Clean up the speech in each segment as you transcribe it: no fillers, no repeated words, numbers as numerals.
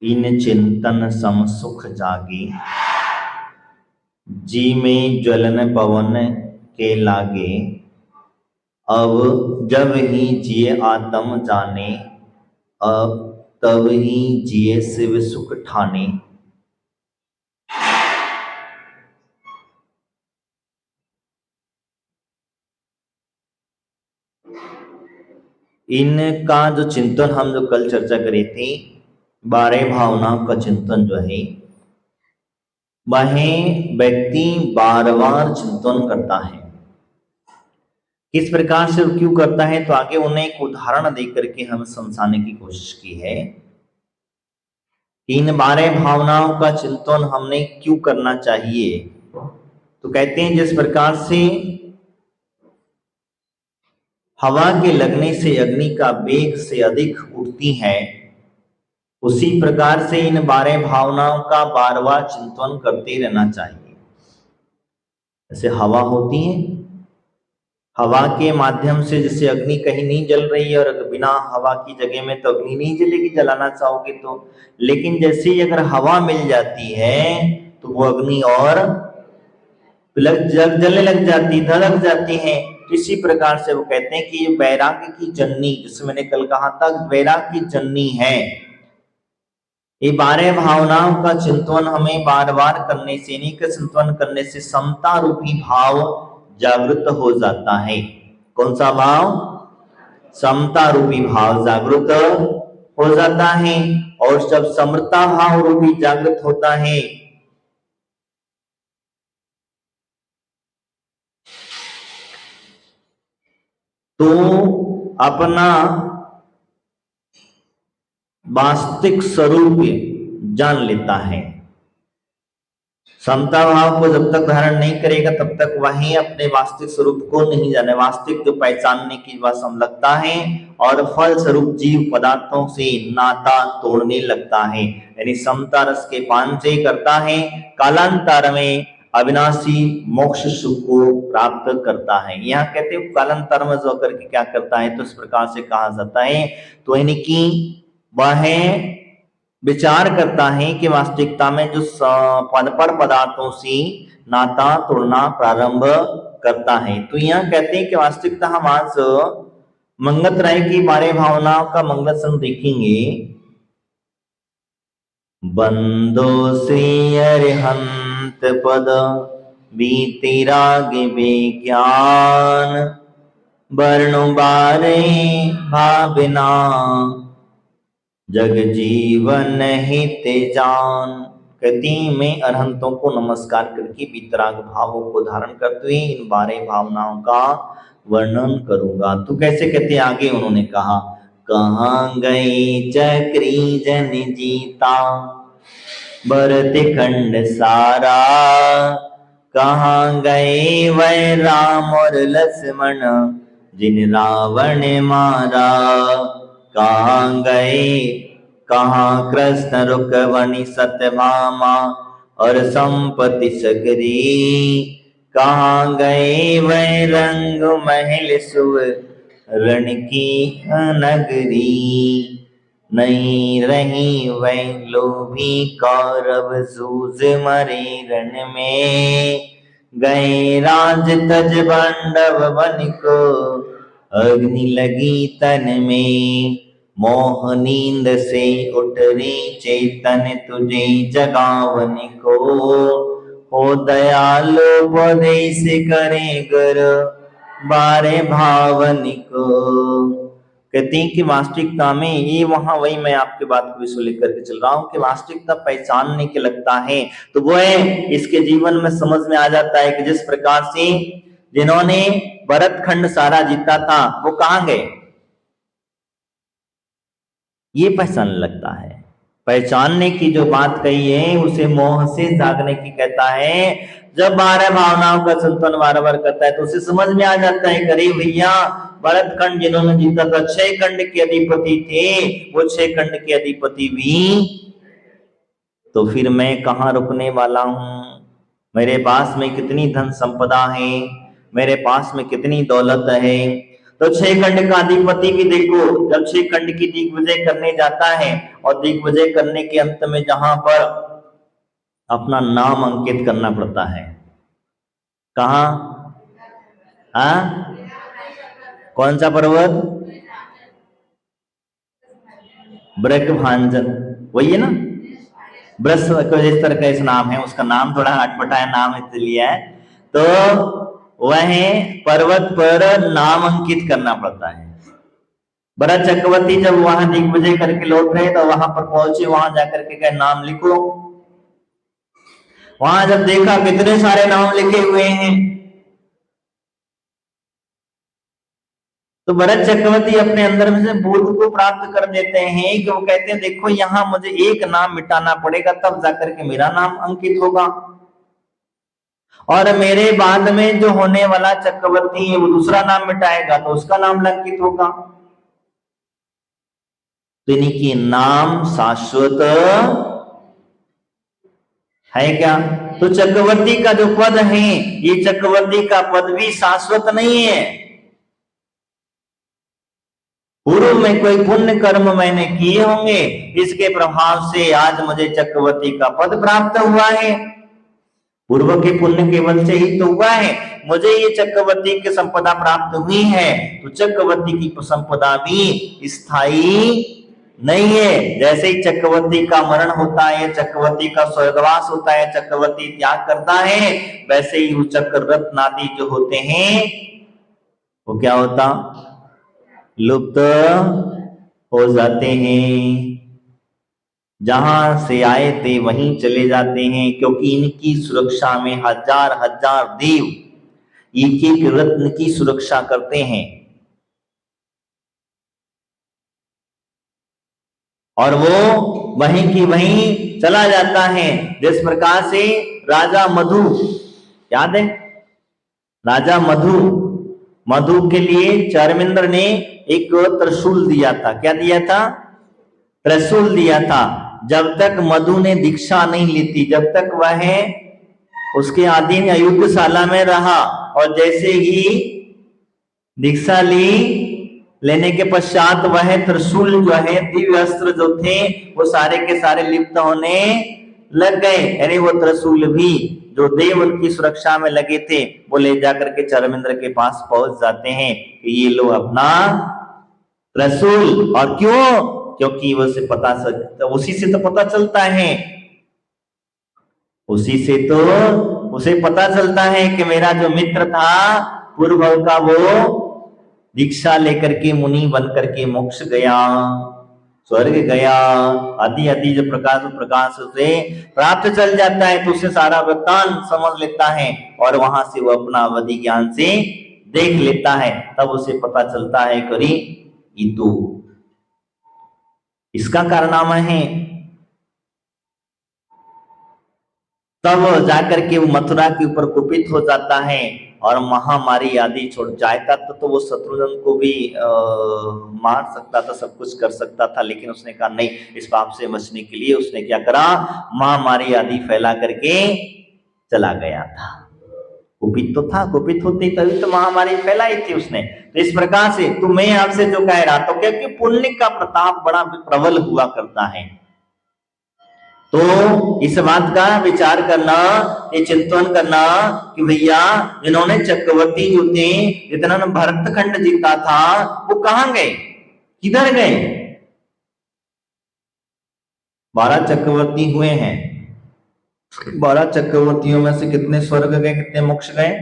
इन चिंतन सम सुख जागे, जी में ज्वलन पवन के लागे। अब जब ही जिए आत्म जाने, अब तब ही जिए शिव सुख ठाने। इनका जो चिंतन हम जो कल चर्चा करे थे, 12 भावनाओं का चिंतन जो है वह व्यक्ति बार बार चिंतन करता है। किस प्रकार से क्यों करता है, तो आगे उन्हें एक उदाहरण देकर के हम समझाने की कोशिश की है। इन 12 भावनाओं का चिंतन हमने क्यों करना चाहिए, तो कहते हैं जिस प्रकार से हवा के लगने से अग्नि का वेग से अधिक उठती है, उसी प्रकार से इन 12 भावनाओं का बार बार चिंतन करते रहना चाहिए। जैसे हवा होती है, हवा के माध्यम से जैसे अग्नि कहीं नहीं जल रही है और बिना हवा की जगह में तो अग्नि नहीं जलेगी, जलाना चाहोगे तो। लेकिन जैसे ही अगर हवा मिल जाती है तो वो अग्नि और जलने लग जाती, धड़क जाती है। इसी प्रकार से वो कहते हैं कि ये वैराग्य की जननी, जिसमें मैंने कल कहा था वैराग्य की जननी है। ये 12 भावनाओं का चिंतन हमें बार बार करने से, इन्हीं का चिंतन करने से समता रूपी भाव जागृत हो जाता है। कौन सा भाव? समता रूपी भाव जागृत हो जाता है। और जब समता भाव रूपी जागृत होता है तो अपना वास्तविक स्वरूप जान लेता है। समता भाव को जब तक धारण नहीं करेगा तब तक वही अपने वास्तविक स्वरूप को नहीं जाने, वास्तविक जो पहचानने की वह समझता है और फल स्वरूप जीव पदार्थों से नाता तोड़ने लगता है। यानी समता रस के पान से करता है, कालांतर में अविनाशी मोक्ष सुख को प्राप्त करता है। यहाँ कहते हैं कालांतर में जो करके क्या करता है, तो इस प्रकार से कहा जाता है, तो यानी कि वह विचार करता है कि वास्तविकता में जो पर पदार्थों से नाता तोड़ना प्रारंभ करता है। तो यहाँ कहते हैं कि वास्तविकता हम आज मंगत राय की 12 भावनाओं का मंगल संग देखेंगे। बंदो से अरिहंत पद बीते राग विज्ञान, वर्णो बारे भावना जग जीवन हित जान। कहती मैं अरहंतों को नमस्कार करके वितराग भावों को धारण करते हुए इन 12 भावनाओं का वर्णन करूंगा। तो कैसे कहते आगे उन्होंने कहा, कहाँ गए चक्री जन जीता भरत खंड सारा, कहाँ गए वह राम और लक्ष्मण जिन रावण मारा, कहाँ गए कहाँ कृष्ण रुक्मणी सत्यभामा और संपत्ति सगरी, कहाँ गए वह रंग महल सुव रण की नगरी, नहीं रही वह लोभी कौरव जूझ मरे रण में, गए राज तज पांडव बन को अग्नि लगी तन में, मोह नींद से उठ रे चेतन तुझे जगावन को, हो दयालु उपदेश करे गुरु 12 भावन को। कहते हैं कि वास्तविकता में ये वहां वही मैं आपके बात को विषय लेकर के चल रहा हूं कि वास्तविकता पहचानने के लगता है तो वो है इसके जीवन में समझ में आ जाता है कि जिस प्रकार से जिन्होंने भरत खंड सारा जीता था वो कहां गए, ये पहचानने लगता है। पहचानने की जो बात कही है उसे मोह से जागने की कहता है। जब 12 भावनाओं का चिंतन बार बार करता है तो उसे समझ में आ जाता है, अरे भैया भरत खंड जिन्होंने जीता था 6 खंड के अधिपति थे, वो 6 खंड के अधिपति भी, तो फिर मैं कहाँ रुकने वाला हूं, मेरे पास में कितनी धन संपदा है, मेरे पास में कितनी दौलत है, तो 6 खंड का अधिपति भी देखो, जब 6 खंड की दिग्विजय करने जाता है और दिग्विजय करने के अंत में जहां पर अपना नाम अंकित करना पड़ता है, कहा? हाँ, कौन सा पर्वत? ब्रह्मांजन, वही है ना? ब्रस इस तरह का इस नाम है, उसका नाम थोड़ा अटपटा नाम इसलिए है। तो वह पर्वत पर नाम अंकित करना पड़ता है। भरत चक्रवर्ती जब वहां दिग्विजय करके लौट रहे तो वहां पर पहुंचे, वहां जाकर के कहे नाम लिखो। वहां जब देखा कितने सारे नाम लिखे हुए हैं, तो भरत चक्रवर्ती अपने अंदर में से बोध को प्राप्त कर देते हैं कि वो कहते हैं देखो यहाँ मुझे एक नाम मिटाना पड़ेगा, तब जाकर के मेरा नाम अंकित होगा, और मेरे बाद में जो होने वाला चक्रवर्ती है वो दूसरा नाम मिटाएगा तो उसका नाम अंकित होगा। तो इनकी नाम शाश्वत है क्या? तो चक्रवर्ती का जो पद है, ये चक्रवर्ती का पद भी शाश्वत नहीं है। पूर्व में कोई पुण्य कर्म मैंने किए होंगे, इसके प्रभाव से आज मुझे चक्रवर्ती का पद प्राप्त हुआ है। पूर्व के पुण्य केवल से ही तो हुआ है, मुझे ये चक्रवर्ती की संपदा प्राप्त हुई है। तो चक्रवर्ती की संपदा भी स्थायी नहीं है। जैसे ही चक्रवर्ती का मरण होता है, चक्रवर्ती का स्वर्गवास होता है, चक्रवर्ती त्याग करता है, वैसे ही वो चक्र रत्न आदि जो होते हैं वो क्या होता? लुप्त हो जाते हैं। जहां से आए थे वहीं चले जाते हैं, क्योंकि इनकी सुरक्षा में हजार हजार देव एक एक रत्न की सुरक्षा करते हैं। और वो वहीं की वहीं चला जाता है। जिस प्रकार से राजा मधु, याद है? राजा मधु के लिए चारमिंद्र ने एक त्रिशूल दिया था। क्या दिया था? त्रिशूल दिया था। जब तक मधु ने दीक्षा नहीं ली थी, जब तक वह उसके अधीन युद्धशाला में रहा, और जैसे ही दीक्षा ली, लेने के पश्चात वह त्रिशूल जो है, दिव्य अस्त्र जो थे, वो सारे के सारे लिप्त होने लग गए। यानी वो त्रिशूल भी जो देव उनकी सुरक्षा में लगे थे, वो ले जाकर के चारमिंद्र के पास पहुंच जाते हैं कि ये लो अपना त्रिशूल। और क्यों? क्योंकि उसे उसी से तो पता चलता है, उसी से तो उसे पता चलता है कि मेरा जो मित्र था पूर्व का, वो दीक्षा लेकर के मुनि बन करके मोक्ष गया, स्वर्ग गया, आदि आदि जो प्रकाश से प्राप्त चल जाता है, तो उसे सारा वृत्तांत समझ लेता है और वहां से वो अपना अवधि ज्ञान से देख लेता है। तब उसे पता चलता है करी ये तो इसका कारनामा है। तब जाकर के वो मथुरा के ऊपर कुपित हो जाता है और महामारी आदि छोड़ जाता तो वो शत्रुघ्न को भी मार सकता था, सब कुछ कर सकता था, लेकिन उसने कहा नहीं, इस पाप से बचने के लिए उसने क्या करा? महामारी आदि फैला करके चला गया था। कुपित तो था, कुपित होती तभी तो महामारी फैलाई थी उसने। तो इस प्रकार से तो मैं आपसे जो कह रहा था, क्योंकि पुण्य का प्रताप बड़ा प्रबल हुआ करता है, तो इस बात का विचार करना, ये चिंतन करना कि भैया जिन्होंने चक्रवर्ती जो थे, जिन्होंने भरतखंड जीता था, वो कहां गए, किधर गए? 12 चक्रवर्ती हुए हैं। 12 चक्रवर्तियों में से कितने स्वर्ग गए, कितने मोक्ष गए?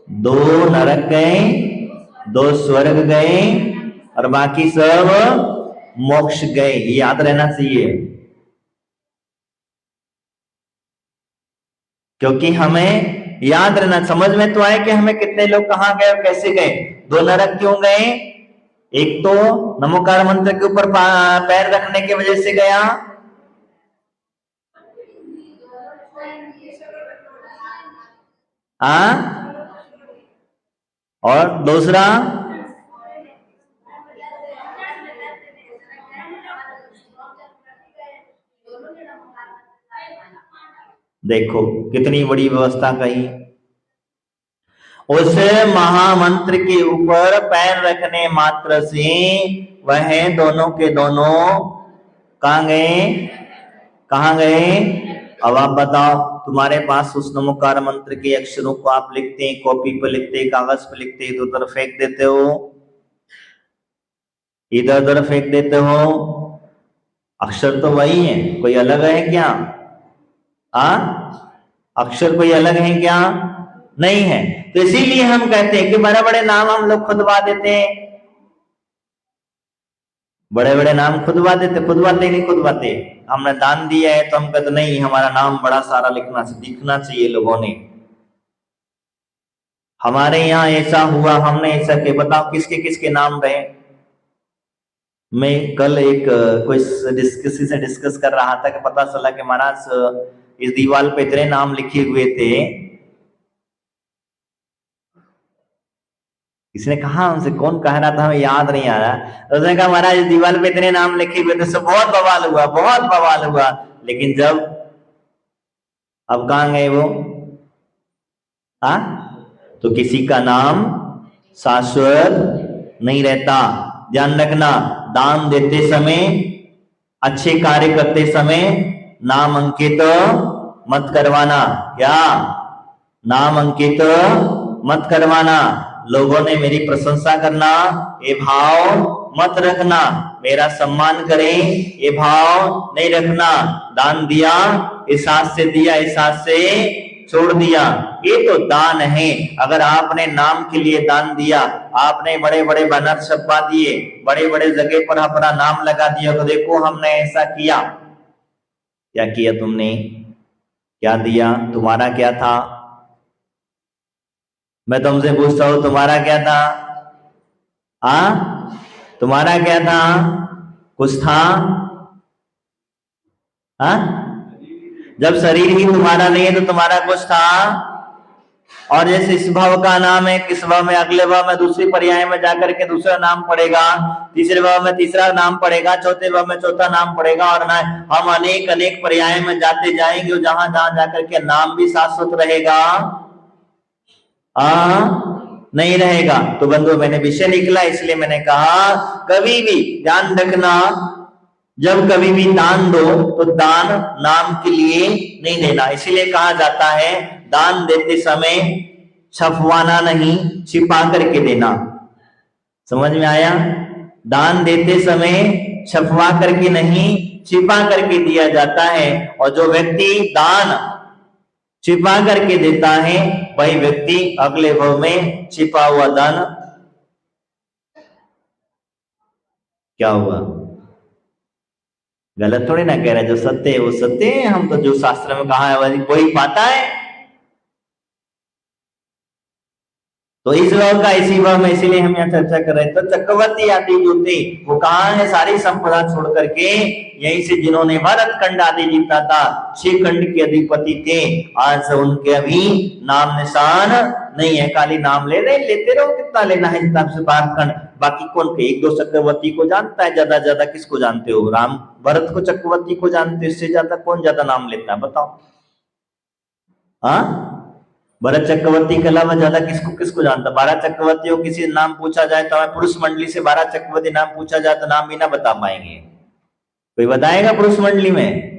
2 नरक गए, 2 स्वर्ग गए, और बाकी सब मोक्ष गए। ये याद रहना चाहिए, क्योंकि हमें याद रहना, समझ में तो आए कि हमें कितने लोग कहां गए और कैसे गए। 2 नरक क्यों गए? एक तो नमोकार मंत्र के ऊपर पैर रखने की वजह से गया, और दूसरा देखो कितनी बड़ी व्यवस्था कही। उस महामंत्र के ऊपर पैर रखने मात्र से वह दोनों के दोनों कहाँ गए, कहाँ गए? अब आप बताओ, तुम्हारे पास उस नमोकार मंत्र के अक्षरों को आप लिखते हैं, कॉपी पर लिखते हैं, कागज पर लिखते हैं, इधर उधर फेंक देते हो, इधर उधर फेंक देते हो। अक्षर तो वही है, कोई अलग है क्या? अक्षर कोई अलग है क्या? नहीं है। तो इसीलिए हम कहते हैं कि बड़े बड़े नाम हम लोग खुदवा देते हैं, बड़े बड़े नाम खुदवाते नहीं खुदवाते। हमने दान दिया है तो हम कहते नहीं, हमारा नाम बड़ा सारा दिखना चाहिए लोगों ने। हमारे यहाँ ऐसा हुआ, हमने ऐसा किया, बताओ किसके किसके नाम रहे। मैं कल एक किसी से डिस्कस कर रहा था कि पता चला कि महाराज इस दीवार पे इतने नाम लिखे हुए थे। इसने कहा, हमसे कौन कह रहा था, हमें याद नहीं आ रहा। उसने कहा महाराज इस दीवार पे इतने नाम लिखे हुए थे, सब बहुत बवाल हुआ, बहुत बवाल हुआ। लेकिन जब अब कहाँ गए वो? तो किसी का नाम शाश्वत नहीं रहता। ध्यान रखना, दान देते समय, अच्छे कार्य करते समय नाम अंकित मत करवाना। क्या? नाम अंकित मत करवाना। लोगों ने मेरी प्रशंसा करना ये भाव मत रखना, मेरा सम्मान करें ये भाव नहीं रखना। दान दिया, इस हाथ से दिया, इस हाथ से छोड़ दिया, ये तो दान है। अगर आपने नाम के लिए दान दिया, आपने बड़े बड़े बैनर छपवा दिए, बड़े बड़े जगह पर अपना नाम लगा दिया, तो देखो हमने ऐसा किया। क्या किया तुमने? क्या दिया? तुम्हारा क्या था? मैं तुमसे पूछता हूं, तुम्हारा क्या था? तुम्हारा क्या था? कुछ था? जब शरीर ही तुम्हारा नहीं है तो तुम्हारा कुछ था? और जैसे इस भाव का नाम है, किस भाव में, अगले भाव में, दूसरी पर्याय में जाकर के दूसरा नाम पड़ेगा, तीसरे भाव में तीसरा नाम पड़ेगा, चौथे भाव में चौथा नाम पड़ेगा, और ना हम अनेक अनेक पर्याय में जाते जाएंगे, जहां जहां जाकर के नाम भी शाश्वत रहेगा नहीं रहेगा। तो बंधु, मैंने विषय निकला इसलिए मैंने कहा कभी भी ध्यान रखना, जब कभी भी दान दो तो दान नाम के लिए नहीं देना। इसीलिए कहा जाता है दान देते समय छपवाना नहीं, छिपा करके देना। समझ में आया? दान देते समय छपवा करके नहीं, छिपा करके दिया जाता है। और जो व्यक्ति दान छिपा करके देता है, वही व्यक्ति अगले भाव में छिपा हुआ दान क्या हुआ? गलत थोड़ी ना कह रहे, जो सत्य है वो सत्य है। हम तो जो शास्त्र में कहा है वही पाता है। तो इस भाव का इसी भाव में, इसीलिए हम यहाँ चर्चा कर रहे थे। तो चक्रवर्ती आदि जो थे वो कहाँ है? सारी संपदा छोड़ करके यहीं से, जिन्होंने भरत खंड आदि जीता था, 6 खंड के अधिपति थे, आज उनके अभी नाम निशान नहीं है। खाली नाम ले रहे, लेते रहो, कितना लेना है हिसाब से भारत खंड। बाकी कौन के? 1-2 चक्रवर्ती को जानता है, ज्यादा ज्यादा किसको जानते हो? राम भरत को चक्रवर्ती को जानते हो, इससे ज्यादा कौन ज्यादा नाम लेता है? बताओ। भरत चक्रवर्ती के अलावा ज्यादा किसको किसको जानता? 12 चक्रवर्तियों किसी नाम पूछा जाए तो हमें पुरुष मंडली से 12 चक्रवर्ती नाम पूछा जाए तो नाम भी ना बता पाएंगे। कोई बताएगा पुरुष मंडली में?